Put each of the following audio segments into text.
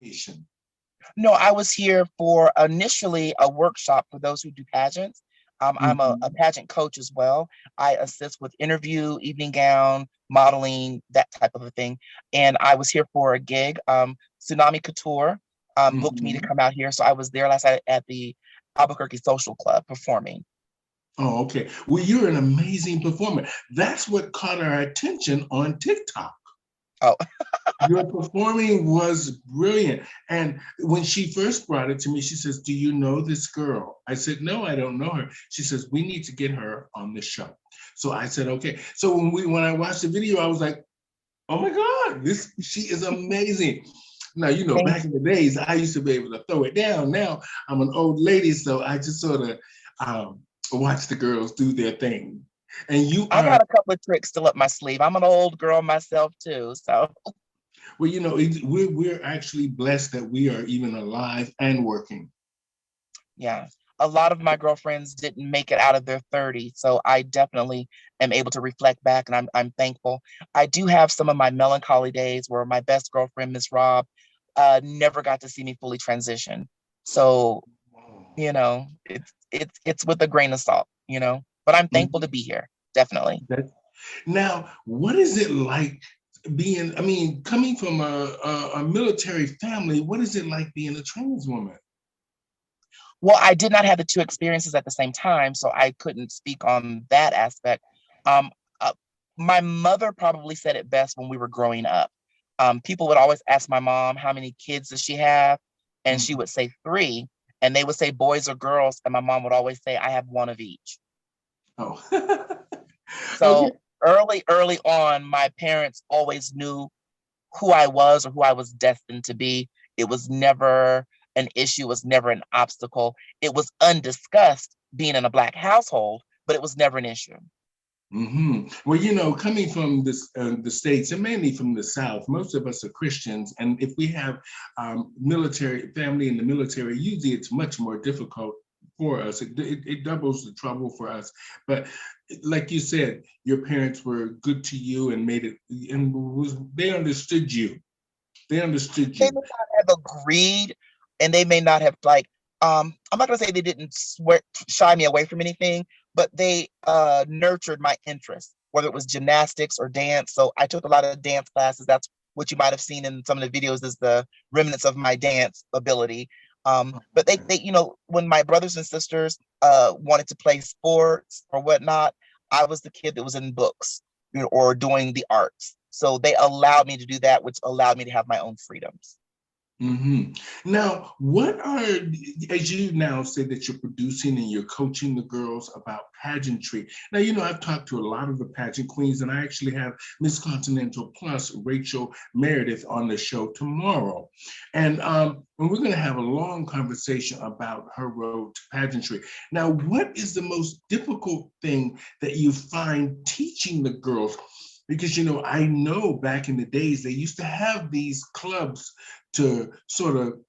Asian. No, I was here for initially a workshop for those who do pageants. I'm a Mhm. pageant coach as well. I assist with interview, evening gown, modeling, that type of a thing. And I was here for a gig. Tsunami Couture booked me to Mhm. come out here. So I was there last night at the Albuquerque Social Club performing. Oh, okay. Well, you're an amazing performer. That's what caught our attention on TikTok. Oh, Your performing was brilliant. And when she first brought it to me, she says, "Do you know this girl?" I said, "No, I don't know her." She says, "We need to get her on the show." So I said, "Okay." So when I watched the video, I was like, "Oh my God, this she is amazing." Now, thank back in the you. days, I used to be able to throw it down. Now I'm an old lady, so I just sort of watch the girls do their thing. And you I are got a couple of tricks still up my sleeve. I'm an old girl myself too. So Well, we're actually blessed that we are even alive and working. yeah, a lot of my girlfriends didn't make it out of their 30s, so I definitely am able to reflect back, and I'm thankful. I do have some of my melancholy days where my best girlfriend, Miss Rob, never got to see me fully transition. So it's with a grain of salt, But I'm thankful to Mhm. be here, definitely. That- Now, what is it like being? I mean, coming from a military family, what is it like being a trans woman? Well, I did not have the two experiences at the same time, so I couldn't speak on that aspect. Um, uh, my mother probably said it best when we were growing up. People would always ask my mom, how many kids does she have? And she Mhm. would say three, and they would say boys or girls, and my mom would always say, I have one of each. Oh, okay. So early on, my parents always knew who I was or who I was destined to be. It was never an issue, it was never an obstacle. It was undiscussed being in a Black household, but it was never an issue. Well, coming from the states and mainly from the South, most of us are Christians, and if we have military family in the military, usually it's much more difficult for us. It doubles the trouble for us. But like you said, your parents were good to you and made it, and they understood you. They understood They you. may not have agreed, and they may not have I'm not gonna say they didn't shy me away from anything, but they nurtured my interest, whether it was gymnastics or dance. So I took a lot of dance classes. That's what you might have seen in some of the videos is the remnants of my dance ability. But when my brothers and sisters wanted to play sports or whatnot, I was the kid that was in books, or doing the arts. So they allowed me to do that, which allowed me to have my own freedoms. Now, what are, as you now say that you're producing and you're coaching the girls about pageantry. Now, I've talked to a lot of the pageant queens, and I actually have Miss Continental Plus, Rachel Meredith, on the show tomorrow. And we're going to have a long conversation about her road to pageantry. Now, what is the most difficult thing that you find teaching the girls? Because, I know back in the days, they used to have these clubs to sort of,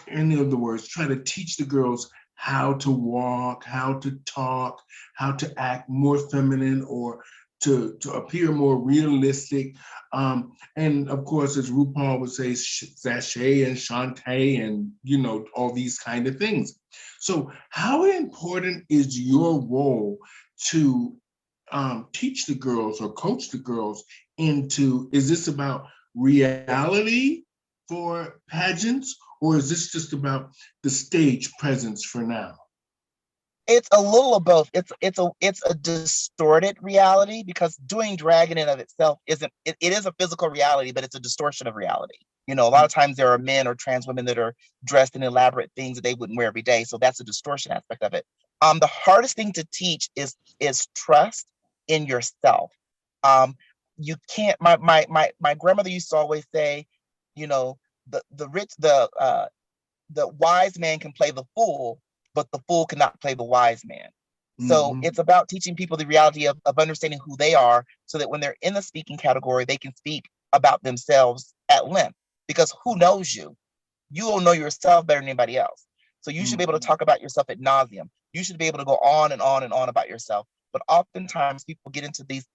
in other words, try to teach the girls how to walk, how to talk, how to act more feminine or to appear more realistic. And of course, as RuPaul would say, sachet and Shantae and, all these kind of things. So how important is your role to teach the girls or coach the girls into, is this about reality for pageants, or is this just about the stage presence for now? It's a little of both. It's a distorted reality because doing drag in and of itself isn't it is a physical reality, but it's a distortion of reality. A lot of times there are men or trans women that are dressed in elaborate things that they wouldn't wear every day. So that's a distortion aspect of it. The hardest thing to teach is trust in yourself. Um, you can't my grandmother used to always say, you know, the wise man can play the fool, but the fool cannot play the wise man. So Mm-hmm. it's about teaching people the reality of understanding who they are so that when they're in the speaking category, they can speak about themselves at length. Because who knows you? You will know yourself better than anybody else. So you should be able to Mm-hmm. talk about yourself at nauseum. You should be able to go on and on and on about yourself. But oftentimes people get into these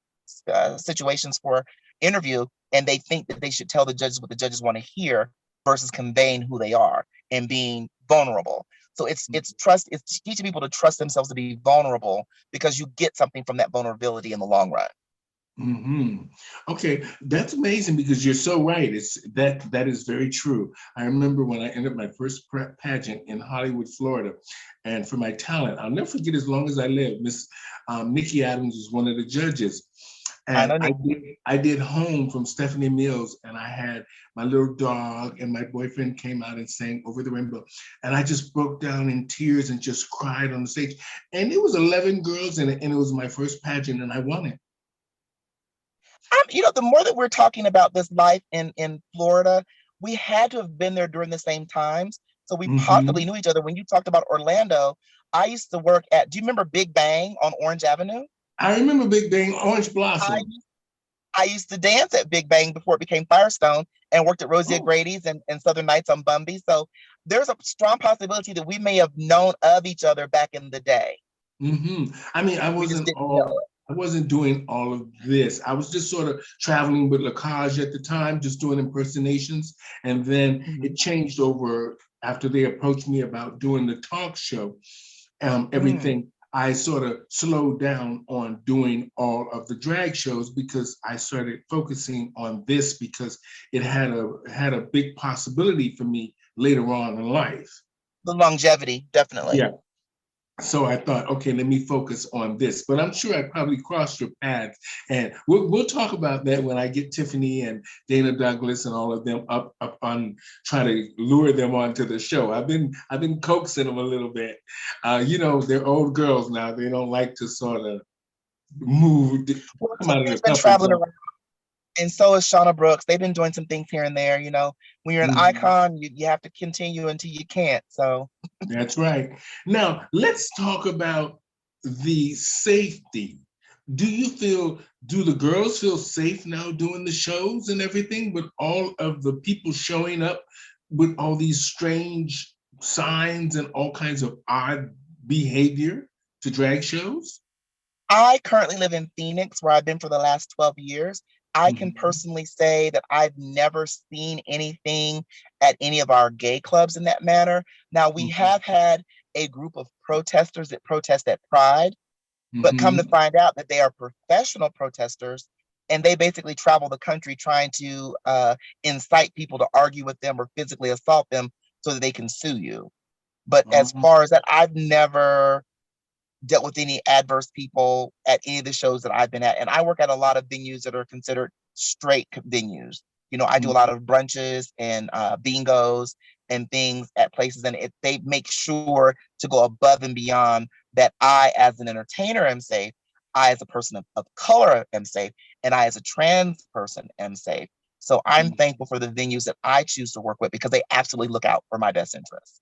situations for interview and they think that they should tell the judges what the judges want to hear. versus conveying who they are and being vulnerable. So it's trust, it's teaching people to trust themselves to be vulnerable because you get something from that vulnerability in the long run. Hmm. Okay, that's amazing because you're so right. That is very true. I remember when I entered my first pageant in Hollywood, Florida, and for my talent, I'll never forget as long as I live. Miss Nikki Adams was one of the judges, I and know I did Home from Stephanie Mills, and I had my little dog, and my boyfriend came out and sang Over the Rainbow, and I just broke down in tears and just cried on the stage, and it was 11 girls, and it was my first pageant, and I won it. the more that we're talking about this life in Florida, we had to have been there during the same times. So we possibly Hmm. knew each other. When you talked about Orlando, I used to work at, do you remember Big Bang on Orange Avenue? I remember Big Bang Orange I Blossom. I used to dance at Big Bang before it became Firestone and worked at Rosie Oh. O'Grady's and Southern Nights on Bumby. So there's a strong possibility that we may have known of each other back in the day. I mean, We just didn't know I wasn't doing all of this. I was just sort of traveling with Lacage at the time, just doing impersonations. And then it. it changed over after they approached me about doing the talk show. Mm. Everything I sort of slowed down on doing all of the drag shows because I started focusing on this because it had a big possibility for me later on in life. The longevity, definitely. Yeah. So I thought, okay, let me focus on this. But I'm sure I probably crossed your paths, and we'll talk about that when I get Tiffany and Dana Douglas and all of them up on try to lure them onto the show. I've been coaxing them a little bit. They're old girls now. They don't like to sort of move, Well, come out of Tiffany's their been comfort traveling zone. around, and so is Shauna Brooks. They've been doing some things here and there. When you're an Mhm. icon, you have to continue until you can't. So That's right. Now, let's talk about the safety. Do you feel, do the girls feel safe now doing the shows and everything with all of the people showing up with all these strange signs and all kinds of odd behavior to drag shows? I currently live in Phoenix, where I've been for the last 12 years. I can Mhm, personally say that I've never seen anything at any of our gay clubs in that manner. Now, we mhm, have had a group of protesters that protest at Pride, but come to mhm, find out that they are professional protesters and they basically travel the country trying to incite people to argue with them or physically assault them so that they can sue you. But as mhm, far as that, I've never dealt with any adverse people at any of the shows that I've been at. And I work at a lot of venues that are considered straight venues. I do a lot mhm, of brunches and bingos and things at places, and they make sure to go above and beyond that. I, as an entertainer, am safe. I, as a person of color, am safe, and I, as a trans person, am safe. So I'm mhm. thankful for the venues that I choose to work with because they absolutely look out for my best interests.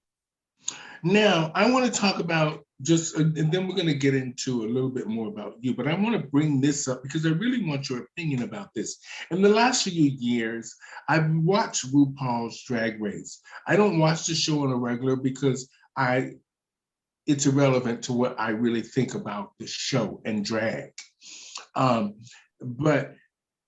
Now, I want to talk about just, and then we're going to get into a little bit more about you, but I want to bring this up because I really want your opinion about this. In the last few years, I've watched RuPaul's Drag Race. I don't watch the show on a regular because I it's irrelevant to what I really think about the show and drag. Um, but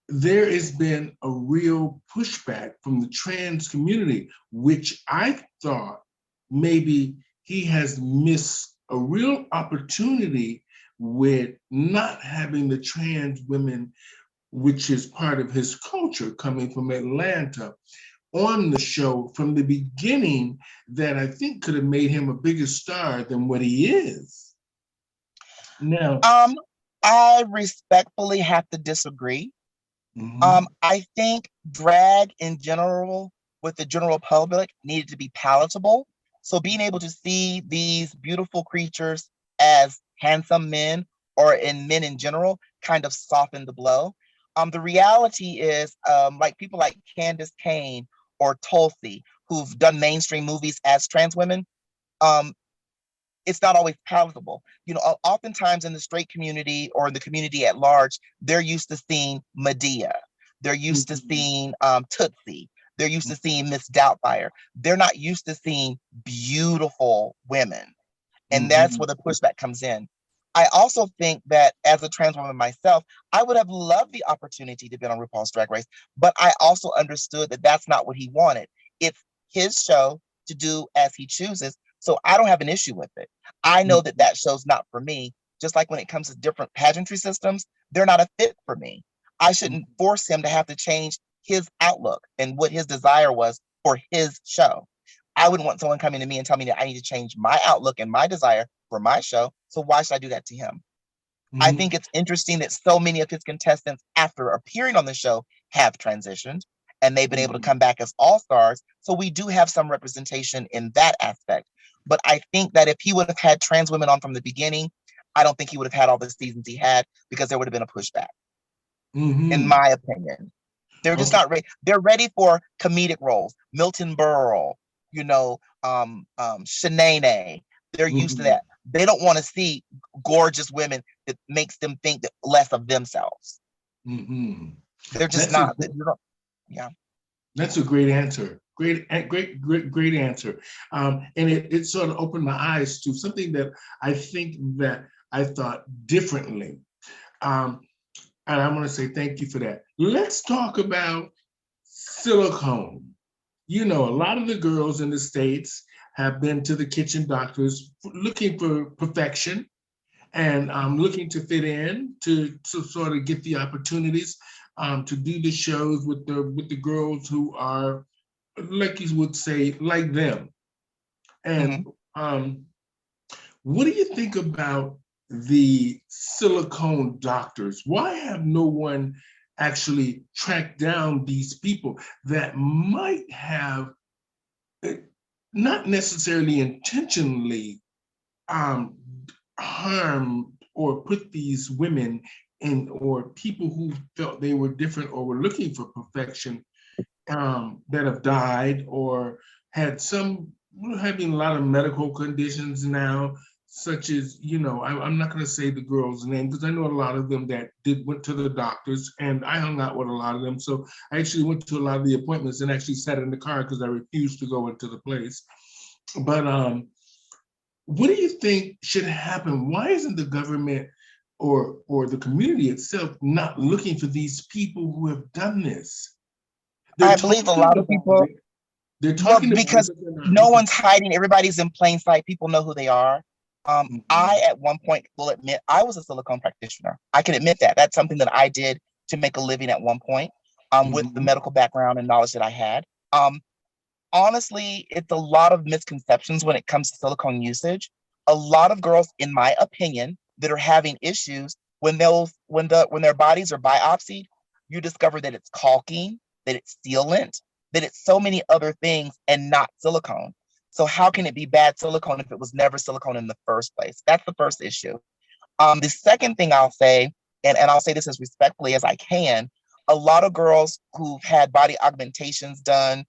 there has been a real pushback from the trans community, which I thought maybe he has missed a real opportunity with not having the trans women, which is part of his culture coming from Atlanta, on the show from the beginning that I think could have made him a bigger star than what he is. Now, Um, I respectfully have to disagree. mhm, I think drag in general with the general public needed to be palatable. So being able to see these beautiful creatures as handsome men or in men in general kind of softened the blow. The reality is, like people like Candace Kane or Tulsi, who've done mainstream movies as trans women, um, it's not always palatable. Oftentimes in the straight community or in the community at large, they're used to seeing Medea. They're used to mhm, seeing Tootsie. They're used to seeing Miss Doubtfire. They're not used to seeing beautiful women. And that's where mhm, the pushback comes in. I also think that as a trans woman myself, I would have loved the opportunity to be on RuPaul's Drag Race, but I also understood that that's not what he wanted. It's his show to do as he chooses. So I don't have an issue with it. I know that Mhm. that show's not for me. Just like when it comes to different pageantry systems, they're not a fit for me. I shouldn't force him to have to change his outlook and what his desire was for his show. I wouldn't want someone coming to me and telling me that I need to change my outlook and my desire for my show. So why should I do that to him? I Mhm. think it's interesting that so many of his contestants, after appearing on the show, have transitioned and they've been able to Mhm. come back as all stars. So we do have some representation in that aspect. But I think that if he would have had trans women on from the beginning, I don't think he would have had all the seasons he had because there would have been a pushback, in Mhm. my opinion. They're just Okay. not ready. They're ready for comedic roles. Milton Berle, Shanae. They're used to Mhm. that. They don't want to see gorgeous women that makes them think that less of themselves. Mhm. They're just That's a not. Yeah. that's a great answer. Great answer. And it sort of opened my eyes to something that I think that I thought differently. Um, and I want to say thank you for that. Let's talk about silicone. You know, a lot of the girls in the States have been to the kitchen doctors looking for perfection and looking to fit in to sort of get the opportunities to do the shows with the girls who are, like you would say, like them. And Hmm. um, what do you think about the silicone doctors? Why have no one actually tracked down these people that might have uh, not necessarily intentionally um, harm or put these women in, or people who felt they were different or were looking for perfection, that have died or had some, we're having a lot of medical conditions now, such as, I'm not going to say the girl's name because I know a lot of them that did went to the doctors, and I hung out with a lot of them. So I actually went to a lot of the appointments and actually sat in the car because I refused to go into the place. But what do you think should happen? Why isn't the government or the community itself not looking for these people who have done this? They're I believe a talking lot of about people, it. They're well, talking about it, because but they're not no looking. one's hiding, everybody's in plain sight. People know who they are. I, Mhm, at one point, will admit I was a silicone practitioner. I can admit that. That's something that I did to make a living at one point, with the mhm, medical background and knowledge that I had. Honestly, it's a lot of misconceptions when it comes to silicone usage. A lot of girls, in my opinion, that are having issues when their bodies are biopsied, you discover that it's caulking, that it's sealant, that it's so many other things and not silicone. So how can it be bad silicone if it was never silicone in the first place? That's the first issue. The second thing I'll say, and I'll say this as respectfully as I can, a lot of girls who've had body augmentations done,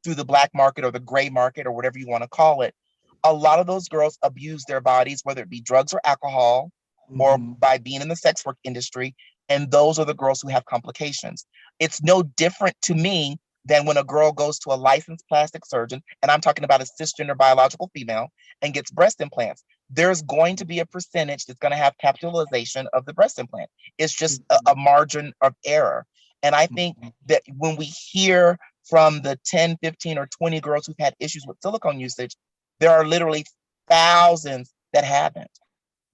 through the black market or the gray market or whatever you want to call it, a lot of those girls abuse their bodies, whether it be drugs or alcohol, or mhm, by being in the sex work industry. And those are the girls who have complications. It's no different to me than when a girl goes to a licensed plastic surgeon, and I'm talking about a cisgender biological female, and gets breast implants. There's going to be a percentage that's going to have capitalization of the breast implant. It's just a mhm, margin of error. And I think mhm, that when we hear from the 10, 15, or 20 girls who've had issues with silicone usage, there are literally thousands that haven't.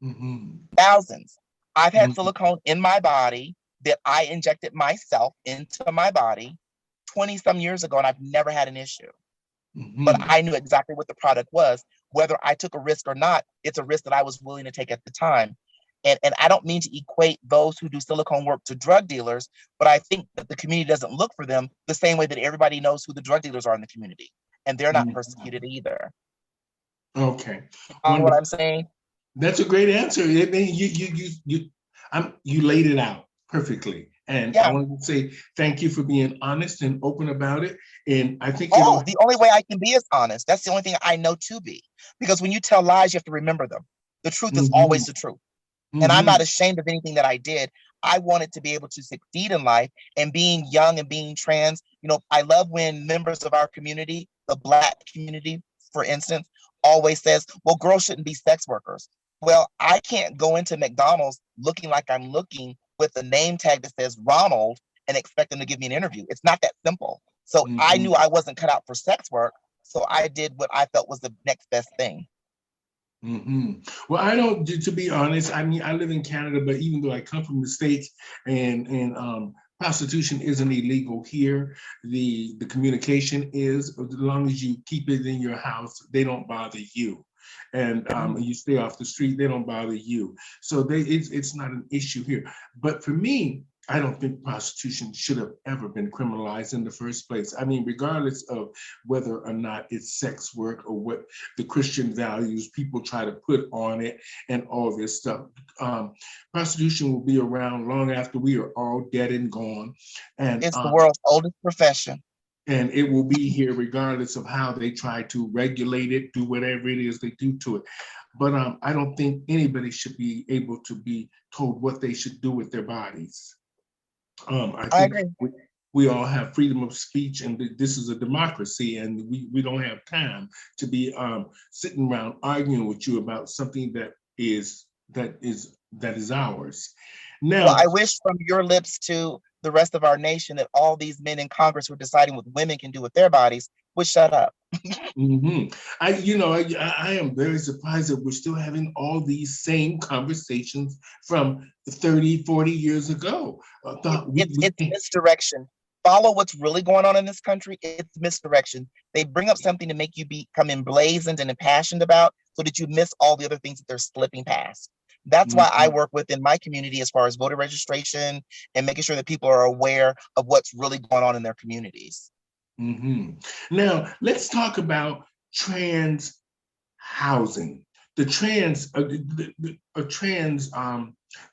mhm, Thousands. I've had mhm, silicone in my body that I injected myself into my body 20 some years ago, and I've never had an issue. But mhm, I knew exactly what the product was. Whether I took a risk or not, it's a risk that I was willing to take at the time. And I don't mean to equate those who do silicone work to drug dealers, but I think that the community doesn't look for them the same way that everybody knows who the drug dealers are in the community. And they're not mhm. persecuted either. Okay, You follow what wonderful. I'm saying? That's a great answer. You laid it out perfectly, and I Yeah. want to say thank you for being honest and open about it. And I think Oh, it'll. the only way I can be is honest. That's the only thing I know to be. Because when you tell lies, you have to remember them. The truth is always Mhm, the truth. And I'm not mhm, ashamed of anything that I did. I wanted to be able to succeed in life, and being young and being trans. I love when members of our community, the Black community, for instance, always says, well, girls shouldn't be sex workers. Well, I can't go into McDonald's looking like I'm looking with a name tag that says Ronald and expect them to give me an interview. It's not that simple. So I Hmm. knew I wasn't cut out for sex work. So I did what I felt was the next best thing. Hmm. Well, I don't. To be honest, I mean, I live in Canada, but even though I come from the states, and prostitution isn't illegal here, the communication is. As long as you keep it in your house, they don't bother you, and you stay off the street, they don't bother you. So it's not an issue here. But for me, I don't think prostitution should have ever been criminalized in the first place. I mean, regardless of whether or not it's sex work or what the Christian values people try to put on it and all this stuff. Um, Prostitution will be around long after we are all dead and gone. And It's the world's oldest profession. and it will be here regardless of how they try to regulate it, do whatever it is they do to it. But I don't think anybody should be able to be told what they should do with their bodies. I I think agree. we all have freedom of speech, and this is a democracy, and we don't have time to be sitting around arguing with you about something that is ours. Well, Now, I wish from your lips to the rest of our nation that all these men in Congress who are deciding what women can do with their bodies would shut up. mhm, I am very surprised that we're still having all these same conversations from 30, 40 years ago. I thought It's misdirection. Follow what's really going on in this country. It's misdirection. They bring up something to make you become emblazoned and impassioned about so that you miss all the other things that they're slipping past. That's why I Mhm. work within my community as far as voter registration and making sure that people are aware of what's really going on in their communities. Hmm. Now, let's talk about trans housing. The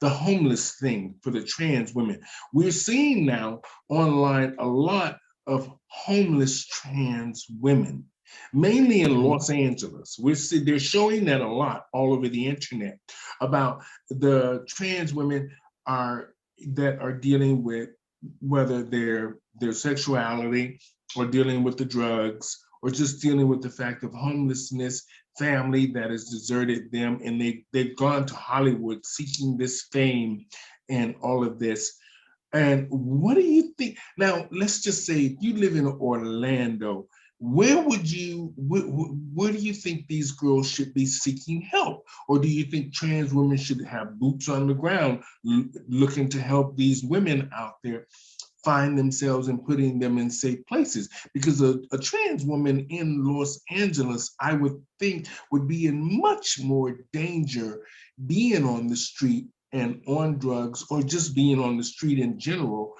homeless thing for the trans women. We're seeing now online a lot of homeless trans women, mainly in Mhm. Los Angeles. They're showing that a lot all over the internet about the trans women are that are dealing with whether their sexuality or dealing with the drugs or just dealing with the fact of homelessness, family that has deserted them, and they've gone to Hollywood seeking this fame and all of this. And what do you think? Now, let's just say if you live in Orlando, where do you think these girls should be seeking help? Or do you think trans women should have boots on the ground looking to help these women out there find themselves and putting them in safe places? Because a trans woman in Los Angeles, I would think, would be in much more danger being on the street and on drugs, or just being on the street in general,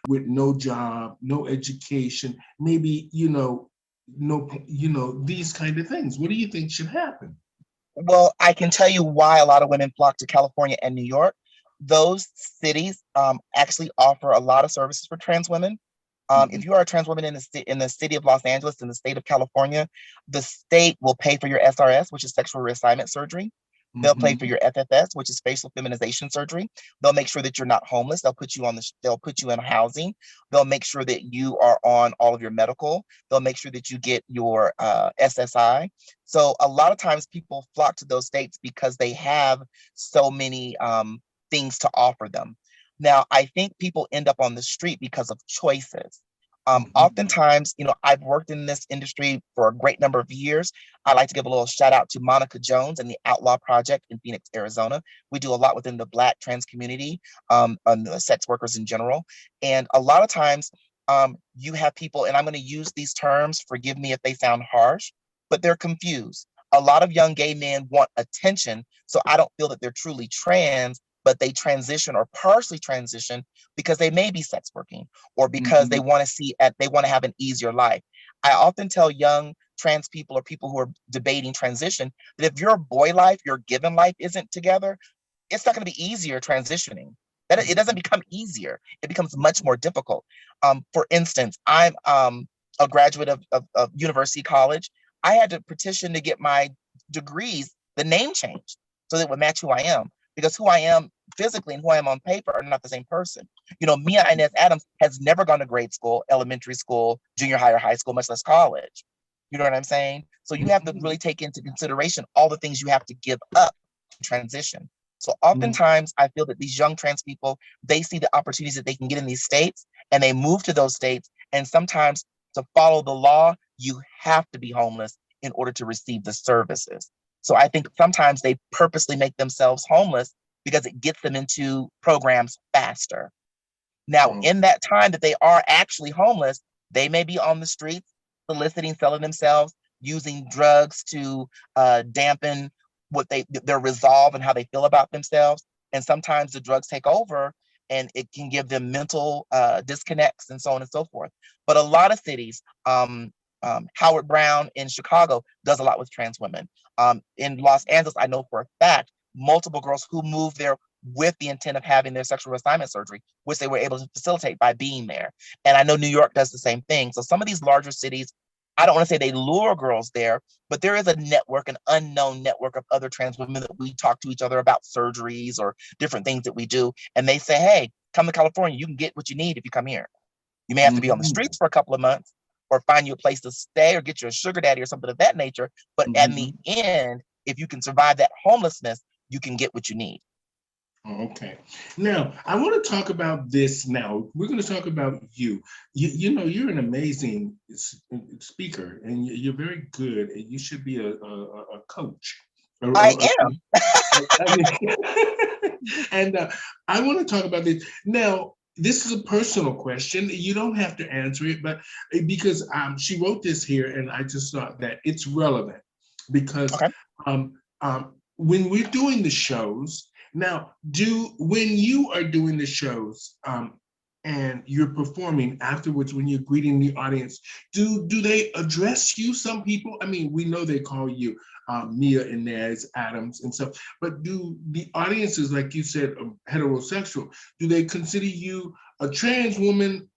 with no job, no education, maybe, no, these kind of things. What do you think should happen? Well, I can tell you why a lot of women flock to California and New York. Those cities actually offer a lot of services for trans women. If Mhm. you are a trans woman in the city of Los Angeles, in the state of California, the state will pay for your SRS, which is sexual reassignment surgery. They'll pay for Mhm. your FFS, which is facial feminization surgery. They'll make sure that you're not homeless. They'll put you in housing. They'll make sure that you are on all of your medical. They'll make sure that you get your SSI. So a lot of times people flock to those states because they have so many things to offer them. Now, I think people end up on the street because of choices. Mhm. Oftentimes, I've worked in this industry for a great number of years. I like to give a little shout out to Monica Jones and the Outlaw Project in Phoenix, Arizona. We do a lot within the Black trans community, and the sex workers in general. And a lot of times, you have people, and I'm going to use these terms, forgive me if they sound harsh, but they're confused. A lot of young gay men want attention, so I don't feel that they're truly trans, but they transition or partially transition because they may be sex working or because Mhm. they want to have an easier life. I often tell young trans people or people who are debating transition that if your boy life, your given life isn't together, it's not going to be easier transitioning. That it doesn't Mhm. become easier; it becomes much more difficult. For instance, I'm a graduate of University College. I had to petition to get my degrees, the name changed, so that it would match who I am, because who I am physically and who I am on paper are not the same person. Mia Inez Adams has never gone to grade school, elementary school, junior high, or high school, much less college. You know what I'm saying? So you have to Mhm. really take into consideration all the things you have to give up to transition. So Mhm. oftentimes I feel that these young trans people, they see the opportunities that they can get in these states and they move to those states And sometimes to follow the law, you have to be homeless in order to receive the services. So I think sometimes they purposely make themselves homeless because it gets them into programs faster. Now, Oh, in that time that they are actually homeless, they may be on the streets soliciting, selling themselves, using drugs to dampen their resolve and how they feel about themselves. And sometimes the drugs take over and it can give them mental disconnects and so on and so forth. But a lot of cities, Howard Brown in Chicago does a lot with trans women. In Los Angeles, I know for a fact, multiple girls who moved there with the intent of having their sexual reassignment surgery, which they were able to facilitate by being there. And I know New York does the same thing. So some of these larger cities, I don't want to say they lure girls there, but there is a network, an unknown network of other trans women that we talk to each other about surgeries or different things that we do. And they say, hey, come to California, you can get what you need if you come here. You may have to be on the mhm, streets for a couple of months or find you a place to stay or get you a sugar daddy or something of that nature. But in the mhm. end, if you can survive that homelessness, you can get what you need. Okay. Now, I want to talk about this now. We're going to talk about you. You know, you're an amazing speaker and you're very good and you should be a coach. I A am. I mean, and I want to talk about this. Now, this is a personal question. You don't have to answer it, but because she wrote this here and I just thought that it's relevant because Okay. when we're doing the shows, now, when you are doing the shows and you're performing afterwards, when you're greeting the audience, do they address you? Some people, I mean, we know they call you Mia Inez Adams and stuff, but do the audiences, like you said, heterosexual, do they consider you a trans woman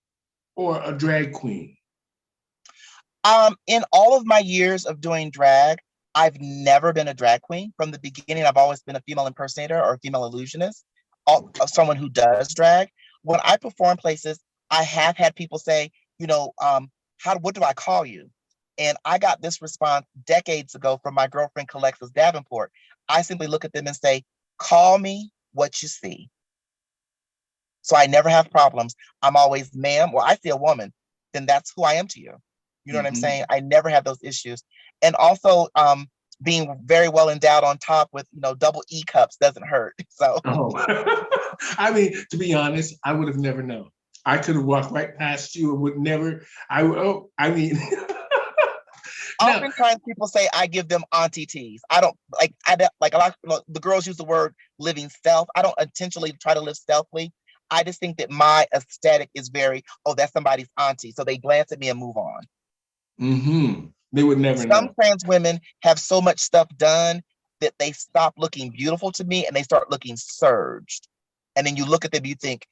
or a drag queen? In all of my years of doing drag, I've never been a drag queen. From the beginning, I've always been a female impersonator or a female illusionist, Okay. someone who does drag. When I perform places, I have had people say, you know, what do I call you? And I got this response decades ago from my girlfriend, Alexis Davenport. I simply look at them and say, call me what you see. So I never have problems. I'm always, ma'am, well, I see a woman, then that's who I am to you. You know what I'm saying? Mhm. I never have those issues. And also, being very well endowed on top with, double E cups doesn't hurt. So Oh, I mean, to be honest, I would have never known. I could have walked right past you and would never. I mean, now, oftentimes people say I give them auntie teas. I don't like a lot of the girls use the word living stealth. I don't intentionally try to live stealthily. I just think that my aesthetic is very, oh, that's somebody's auntie. So they glance at me and move on. they would never Some know. trans women have so much stuff done that they stop looking beautiful to me and they start looking surged. And then you look at them, you think,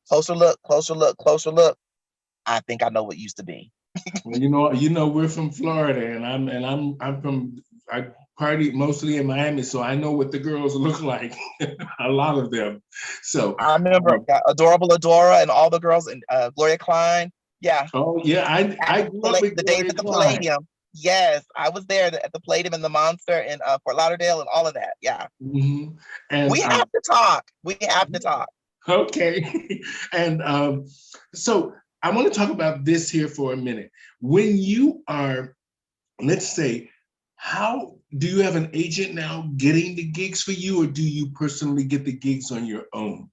closer look, closer look, closer look. I think I know what used to be. Well, we're from Florida, and I'm from I party mostly in Miami, so I know what the girls look like. A lot of them. So, I remember um, Adorable Adora and all the girls and Gloria Klein. Yeah, oh yeah, I grew up with The days Gloria at the Klein. Palladium. Yes, I was there at the Palladium and the Monster in Fort Lauderdale and all of that. Yeah, Hmm. And we have to talk. We have to talk. okay, and so I want to talk about this here for a minute. When you are, let's say, how do you have an agent now getting the gigs for you, or do you personally get the gigs on your own?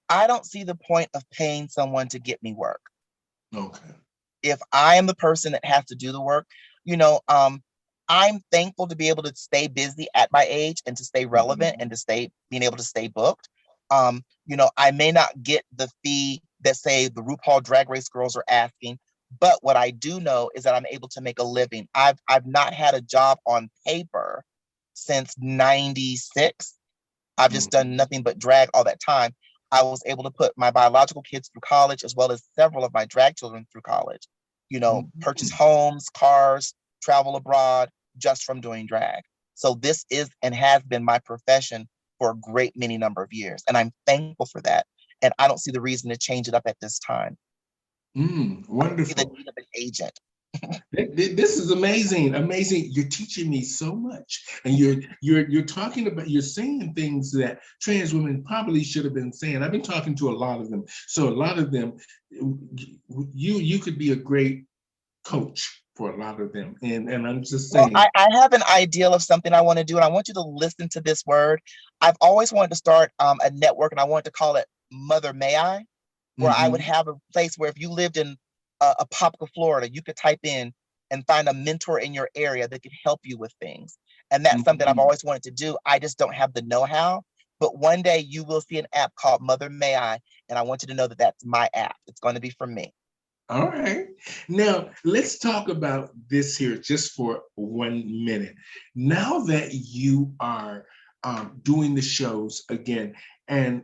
I don't see the point of paying someone to get me work. Okay. If I am the person that has to do the work, you know, I'm thankful to be able to stay busy at my age and to stay relevant and Mhm. to stay being able to stay booked. I may not get the fee that say the RuPaul Drag Race girls are asking, but what I do know is that I'm able to make a living. I've not had a job on paper since '96. I've just done Mhm. nothing but drag all that time. I was able to put my biological kids through college as well as several of my drag children through college. Purchase Mhm. homes, cars, travel abroad just from doing drag. So this is and has been my profession for a great many number of years. And I'm thankful for that. And I don't see the reason to change it up at this time. I don't see the Wonderful. need of an agent. This is amazing, amazing. You're teaching me so much, and you're talking about, you're saying things that trans women probably should have been saying. I've been talking to a lot of them, so a lot of them, you could be a great coach for a lot of them, and I'm just Well, saying. I have an ideal of something I want to do, and I want you to listen to this word. I've always wanted to start a network, and I wanted to call it Mother May I, where I would Mm-hmm, have a place where if you lived in Apopka, Florida, you could type in and find a mentor in your area that could help you with things. And that's something I've mm-hmm. always wanted to do. I just don't have the know-how. But one day you will see an app called Mother May I, and I want you to know that that's my app. It's going to be for me. All right. Now, let's talk about this here just for 1 minute. Now that you are doing the shows again, and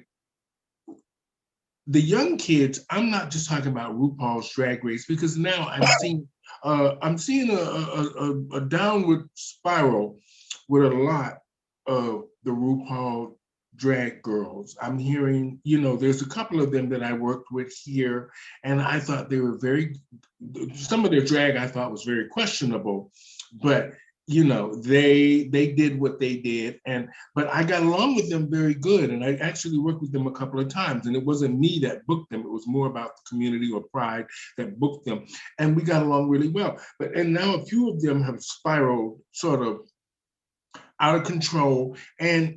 the young kids, I'm not just talking about RuPaul's Drag Race, because now I'm seeing a downward spiral with a lot of the RuPaul drag girls. I'm hearing, there's a couple of them that I worked with here, and I thought they were some of their drag I thought was very questionable, but they did what they did, but I got along with them very good, and I actually worked with them a couple of times, and it wasn't me that booked them. It was more about the community or Pride that booked them, and we got along really well. And now a few of them have spiraled sort of out of control, and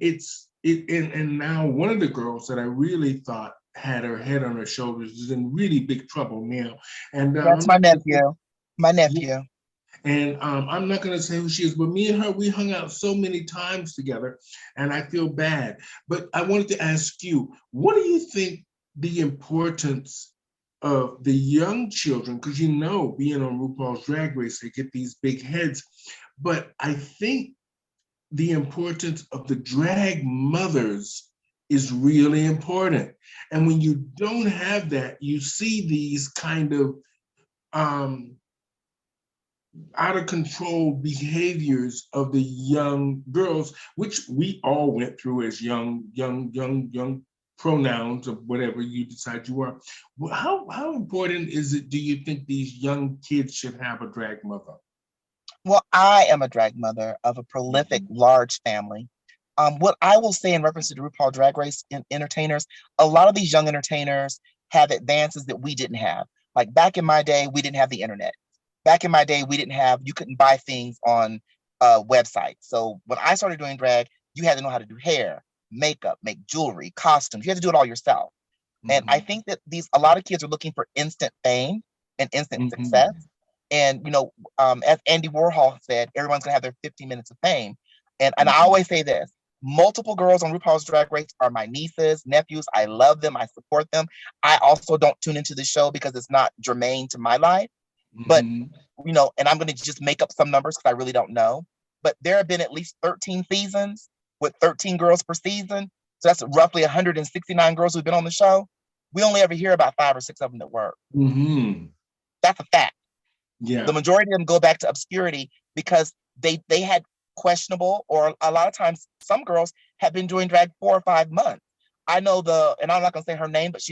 now one of the girls that I really thought had her head on her shoulders is in really big trouble now, and That's I'm my not going to say. nephew. My Yeah, nephew. and I'm not going to say who she is, but me and her, we hung out so many times together, and I feel bad. But I wanted to ask you, what do you think the importance of the young children, because being on RuPaul's Drag Race, they get these big heads, but I think the importance of the drag mothers is really important. And when you don't have that, you see these kind of um, out of control behaviors of the young girls, which we all went through as young pronouns of whatever you decide you are. How important is it, do you think these young kids should have a drag mother? Well, I am a drag mother of a prolific, Mhm, large family. What I will say in reference to the RuPaul Drag Race entertainers, a lot of these young entertainers have advances that we didn't have. Like back in my day, we didn't have the internet. Back in my day, you couldn't buy things on websites. So when I started doing drag, you had to know how to do hair, makeup, make jewelry, costumes. You had to do it all yourself. And I mhm, think that a lot of kids are looking for instant fame and instant success. mhm, And as Andy Warhol said, everyone's gonna have their 15 minutes of fame. And I mhm, always say this: multiple girls on RuPaul's Drag Race are my nieces, nephews. I love them. I support them. I also don't tune into the show because it's not germane to my life. But mhm. and I'm gonna just make up some numbers because I really don't know. But there have been at least 13 seasons with 13 girls per season. So that's roughly 169 girls who've been on the show. We only ever hear about 5 or 6 of them that work. Mhm. That's a fact. The Yeah. majority of them go back to obscurity because they had questionable, or a lot of times some girls have been doing drag 4 or 5 months. I know and I'm not gonna say her name, but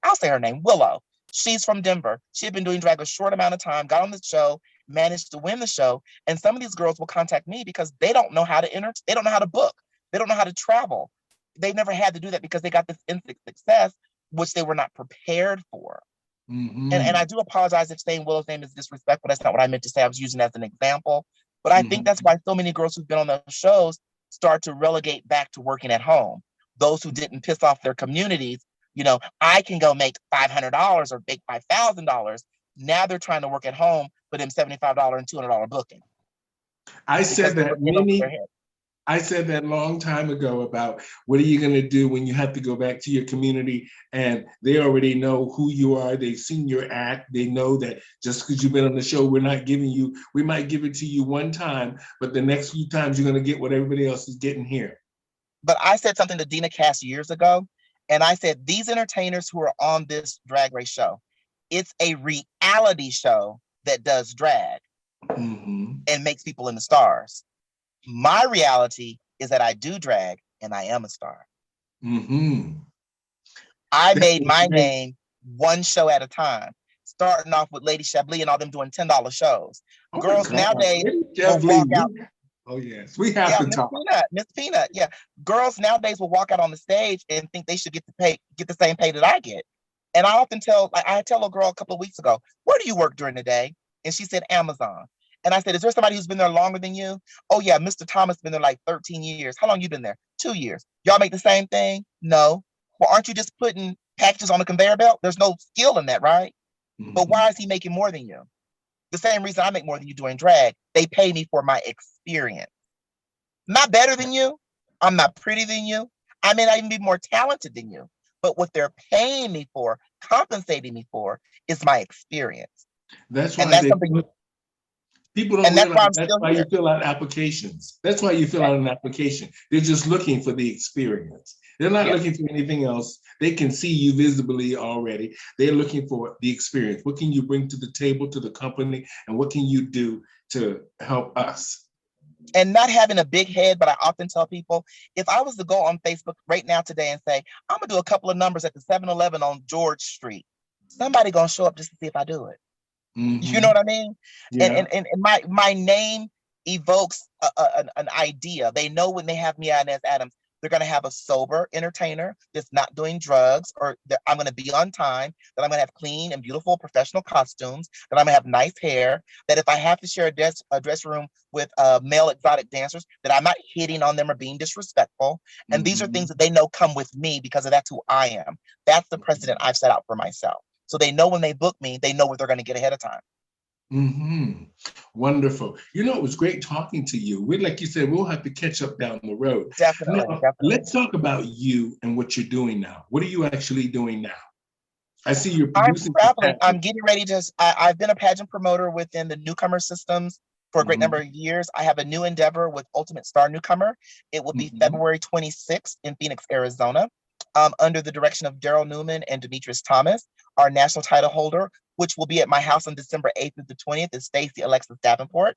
I'll say her name, Willow. She's from Denver. She had been doing drag a short amount of time, got on the show, managed to win the show. And some of these girls will contact me because they don't know how to enter, they don't know how to book, they don't know how to travel. They've never had to do that because they got this instant success, which they were not prepared for. And I Mhm, do apologize if saying Willow's name is disrespectful. That's not what I meant to say. I was using it as an example. But I think that's mhm. why so many girls who've been on those shows start to relegate back to working at home. Those who didn't piss off their communities, I can go make $500 or make $5,000. Now they're trying to work at home for them $75 and $200 booking I because said they were that in over their many head. I said that long time ago about what are you going to do when you have to go back to your community and they already know who you are. They've seen your act. They know that just because you've been on the show, we might give it to you one time, but the next few times you're going to get what everybody else is getting here. But I said something to Dina Cass years ago, and I said, these entertainers who are on this drag race show, it's a reality show that does drag Mm-hmm. and makes people in the stars. My reality is that I do drag and I am a star. Mm-hmm. I That made is my great. name one show at a time. starting off with Lady Chablis and all them doing $10 shows. Oh my Girls God. nowadays will Definitely. walk out. Oh yes, we have Yeah, to talk. Miss Peanut. Yeah, girls nowadays will walk out on the stage and think they should get the same pay that I get. And I often tell, like I tell a girl a couple of weeks ago, where do you work during the day? And she said Amazon. And I said, is there somebody who's been there longer than you? Oh yeah, Mr. Thomas been there like 13 years. How long you been there? 2 years. Y'all make the same thing? No. Well, aren't you just putting packages on a conveyor belt? There's no skill in that, right? But why is he making more than you? The same reason I make more than you doing drag. They pay me for my experience. Not better than you. I'm not pretty than you. I may not even be more talented than you. But what they're paying me for, compensating me for, is my experience. That's And why that's something, people don't and that's why realize I'm that's still why you here. fill out applications. That's why you fill out an application. They're just looking for the experience. They're not Yeah. looking for anything else. They can see you visibly already. They're looking for the experience. What can you bring to the table, to the company, and what can you do to help us? And not having a big head, but I often tell people, if I was to go on Facebook right now today and say, I'm gonna do a couple of numbers at the 7-Eleven on George Street, somebody gonna show up just to see if I do it. You know what I mean? Yeah. And my name evokes an idea. They know when they have me on as Adams, they're going to have a sober entertainer that's not doing drugs, or that I'm going to be on time, that I'm going to have clean and beautiful professional costumes, that I'm going to have nice hair, that if I have to share a dressing room with male exotic dancers, that I'm not hitting on them or being disrespectful. And these are things that they know come with me because of that's who I am. That's the precedent I've set out for myself. So they know when they book me, they know what they're going to get ahead of time. Wonderful. You know, it was great talking to you. We, like you said, we'll have to catch up down the road. Definitely, Now, definitely. let's talk about you and what you're doing now. What are you actually doing now? I see you're I'm producing. traveling. I'm getting ready to. I've been a pageant promoter within the newcomer systems for a great number of years. I have a new endeavor with Ultimate Star Newcomer. It will be February 26th in Phoenix, Arizona, under the direction of Daryl Newman and Demetrius Thomas, our national title holder, which will be at my house on December 8th through the 20th, is Stacey Alexis Davenport.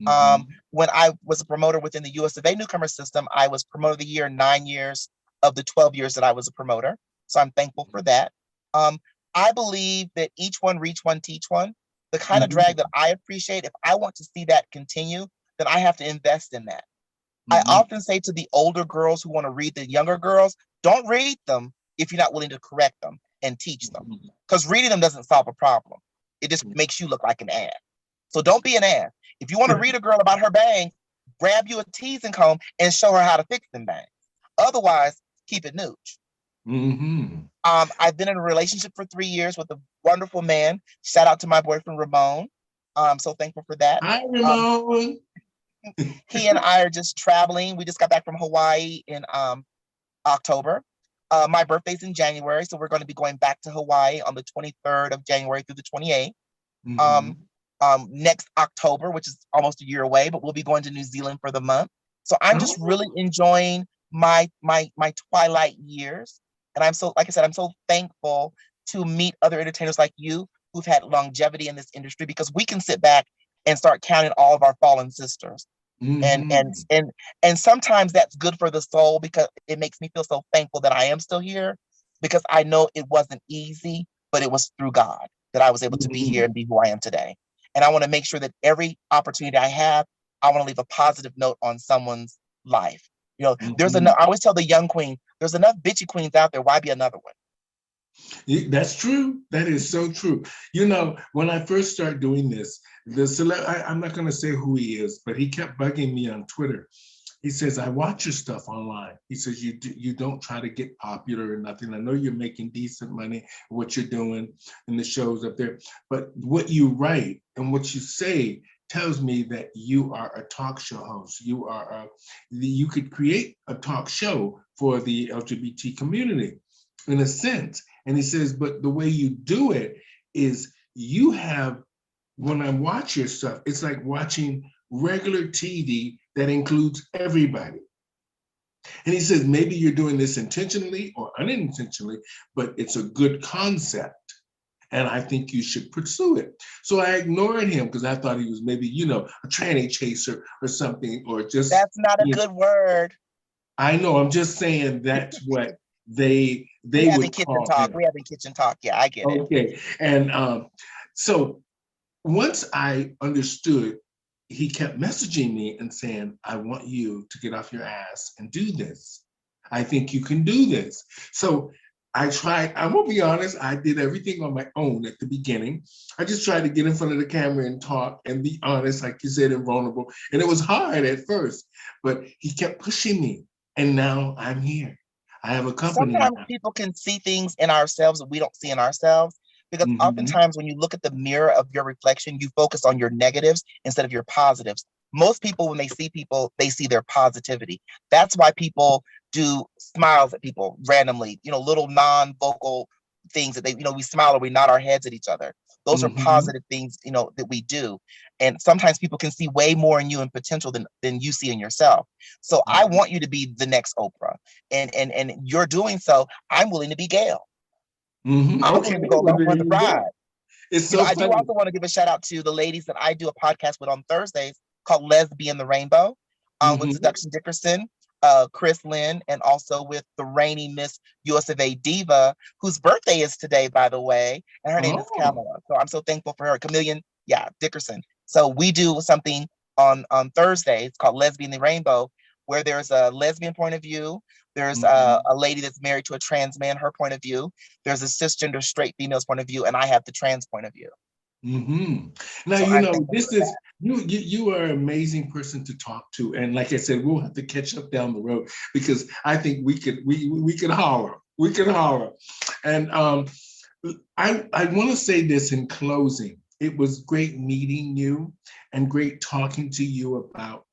When I was a promoter within the US of A newcomer system, I was promoter of the year 9 years of the 12 years that I was a promoter. So I'm thankful for that. I believe that each one reach one, teach one. The kind of drag that I appreciate, if I want to see that continue, then I have to invest in that. I often say to the older girls who want to read the younger girls, don't read them if you're not willing to correct them and teach them. Because reading them doesn't solve a problem. It just makes you look like an ass. So don't be an ass. If you want to read a girl about her bangs, grab you a teasing comb and show her how to fix them bangs. Otherwise, keep it nooch. I've been in a relationship for 3 years with a wonderful man. Shout out to my boyfriend, Ramon. I'm so thankful for that. Hi, Ramon. He and I are just traveling. We just got back from Hawaii in October. My birthday's in January, so we're going to be going back to Hawaii on the 23rd of January through the 28th. Next October, which is almost a year away, but we'll be going to New Zealand for the month. So I'm just really enjoying my twilight years. And I'm so, like I said, I'm so thankful to meet other entertainers like you who've had longevity in this industry, because we can sit back and start counting all of our fallen sisters. And sometimes that's good for the soul, because it makes me feel so thankful that I am still here, because I know it wasn't easy, but it was through God that I was able to be here and be who I am today. And I want to make sure that every opportunity I have, I want to leave a positive note on someone's life. You know, there's enough. I always tell the young queen, there's enough bitchy queens out there. Why be another one? That's true. That is so true. You know, when I first started doing this, I'm not going to say who he is, but he kept bugging me on Twitter. He says, I watch your stuff online. He says, you don't try to get popular or nothing. I know you're making decent money, what you're doing in the shows up there, but what you write and what you say tells me that you are a talk show host. You could create a talk show for the LGBT community in a sense. And he says, but the way you do it is when I watch your stuff, it's like watching regular TV that includes everybody. And he says, maybe you're doing this intentionally or unintentionally, but it's a good concept. And I think you should pursue it. So I ignored him because I thought he was maybe, a tranny chaser or something, or just. That's not a good word. I know, I'm just saying that's what they we would call him. We having kitchen talk. Yeah, I get it. Okay. And So once I understood, he kept messaging me and saying, I want you to get off your ass and do this. I think you can do this. So I tried, I'm gonna be honest, I did everything on my own at the beginning. I just tried to get in front of the camera and talk and be honest, like you said, and vulnerable. And it was hard at first, but he kept pushing me. And now I'm here. I have a company Sometimes now. people can see things in ourselves that we don't see in ourselves. Because Mhm, oftentimes when you look at the mirror of your reflection, you focus on your negatives instead of your positives. Most people, when they see people, they see their positivity. That's why people do smiles at people randomly, little non-vocal things that we smile or we nod our heads at each other. Those are mhm, positive things, that we do. And sometimes people can see way more in you and potential than you see in yourself. So I mhm, want you to be the next Oprah. And you're doing so. I'm willing to be Gail. mhm. I'm Okay, willing to go well, along there for the you go. ride. It's so I do funny. also want to give a shout out to the ladies that I do a podcast with on Thursdays called Lesbian the Rainbow, with Mhm. Seduction Dickerson, Chris Lynn, and also with the reigning Miss US of A Diva, whose birthday is today, by the way, and her name is Oh. Kamala. So I'm so thankful for her, Chameleon, yeah, Dickerson. So we do something on Thursdays called Lesbian the Rainbow, where there's a lesbian point of view, there's Mhm. a lady that's married to a trans man, her point of view, there's a cisgender straight female's point of view, and I have the trans point of view. Mhm. Now, So you I'm know, thankful this for that. is you are an amazing person to talk to. And like I said, we'll have to catch up down the road because I think we could holler. We could holler. And I want to say this in closing. It was great meeting you and great talking to you about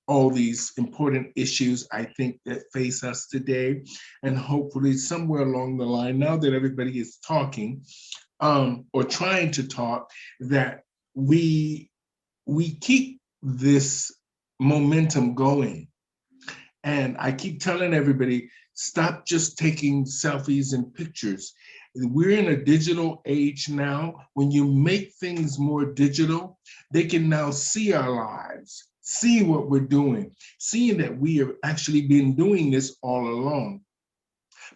all these important issues I think that face us today. And hopefully somewhere along the line, now that everybody is talking, or trying to talk, that we we keep this momentum going. And I keep telling everybody, stop just taking selfies and pictures. We're in a digital age now. When you make things more digital, they can now see our lives, see what we're doing, seeing that we have actually been doing this all along.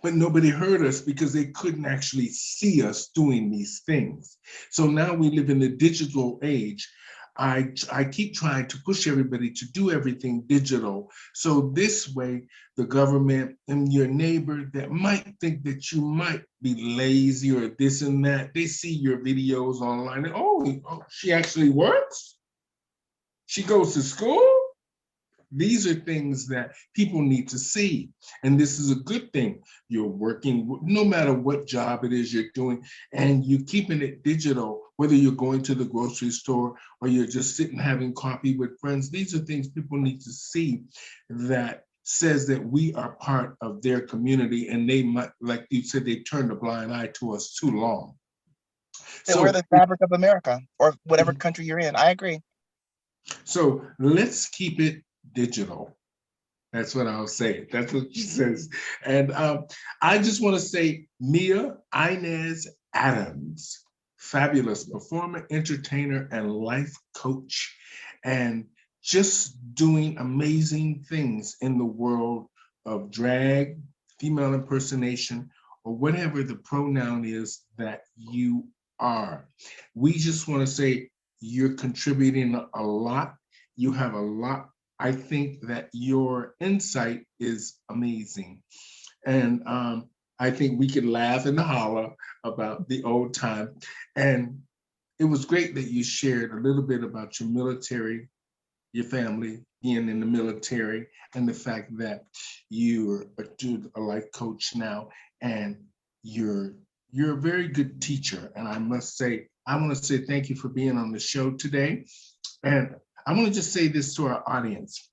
But nobody heard us because they couldn't actually see us doing these things. So now we live in the digital age. I keep trying to push everybody to do everything digital. So this way, the government and your neighbor that might think that you might be lazy or this and that, they see your videos online. And, oh, she actually works? She goes to school? These are things that people need to see. And this is a good thing. You're working, no matter what job it is you're doing, and you're keeping it digital, whether you're going to the grocery store or you're just sitting having coffee with friends. These are things people need to see that says that we are part of their community and they might, like you said, they turned a blind eye to us too long. That we're So, the fabric of America or whatever country you're in. I agree. so let's keep it digital. That's what I'll say. That's what she says. And I just want to say, Mia Inez Adams, fabulous performer, entertainer, and life coach, and just doing amazing things in the world of drag, female impersonation, or whatever the pronoun is that you are. We just want to say you're contributing a lot. You have a lot. I think that your insight is amazing. And I think we could laugh and holler about the old time. And it was great that you shared a little bit about your military, your family being in the military, and the fact that you're a life coach now, and you're you're a very good teacher. And I want to say thank you for being on the show today. And I want to just say this to our audience.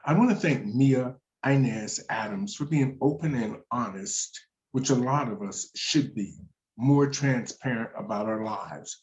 I want to thank Mia Inez Adams for being open and honest, which a lot of us should be, more transparent about our lives.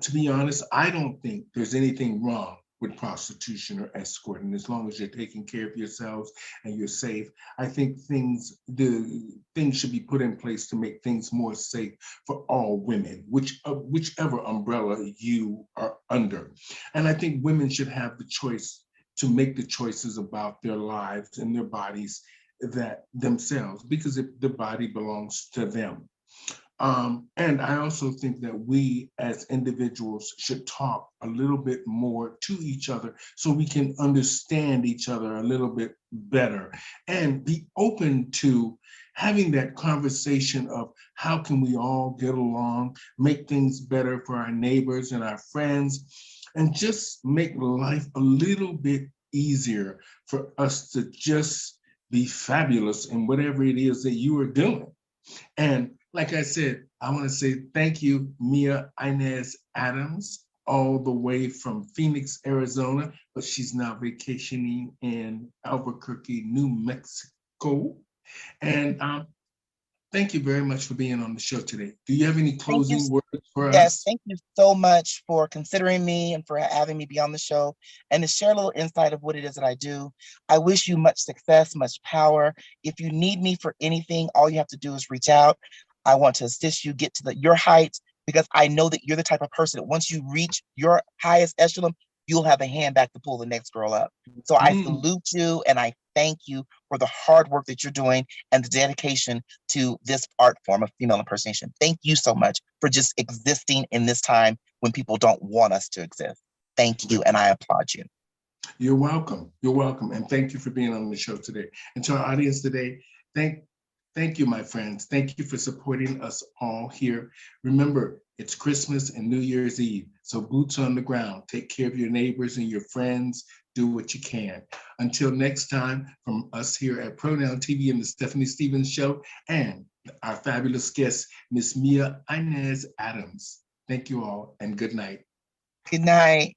To be honest, I don't think there's anything wrong with prostitution or escorting as long as you're taking care of yourselves and you're safe. I think the things should be put in place to make things more safe for all women, whichever umbrella you are under. And I think women should have the choice to make the choices about their lives and their bodies that themselves, because the body belongs to them. And I also think that we as individuals should talk a little bit more to each other so we can understand each other a little bit better and be open to having that conversation of how can we all get along, make things better for our neighbors and our friends, and just make life a little bit easier for us to just be fabulous in whatever it is that you are doing. And like I said, I want to say thank you, Mia Inez Adams, all the way from Phoenix, Arizona, but she's now vacationing in Albuquerque, New Mexico. And thank you very much for being on the show today. Do you have any Thank you. closing words for Yes, us? thank you so much for considering me and for having me be on the show and to share a little insight of what it is that I do. I wish you much success, much power. If you need me for anything, all you have to do is reach out. I want to assist you get to your heights because I know that you're the type of person that once you reach your highest echelon, you'll have a hand back to pull the next girl up. So I Mm, salute you and I thank you for the hard work that you're doing and the dedication to this art form of female impersonation. Thank you so much for just existing in this time when people don't want us to exist. Thank you, and I applaud you. you're welcome. You're welcome. And thank you for being on the show today. And to our audience today, thank thank you, my friends. Thank you for supporting us all here. Remember, it's Christmas and New Year's Eve. So boots on the ground. Take care of your neighbors and your friends. Do what you can. Until next time, from us here at Pronoun TV and the Stephanie Stevens Show, and our fabulous guest, Miss Mia Inez Adams. Thank you all, and good night. Good night.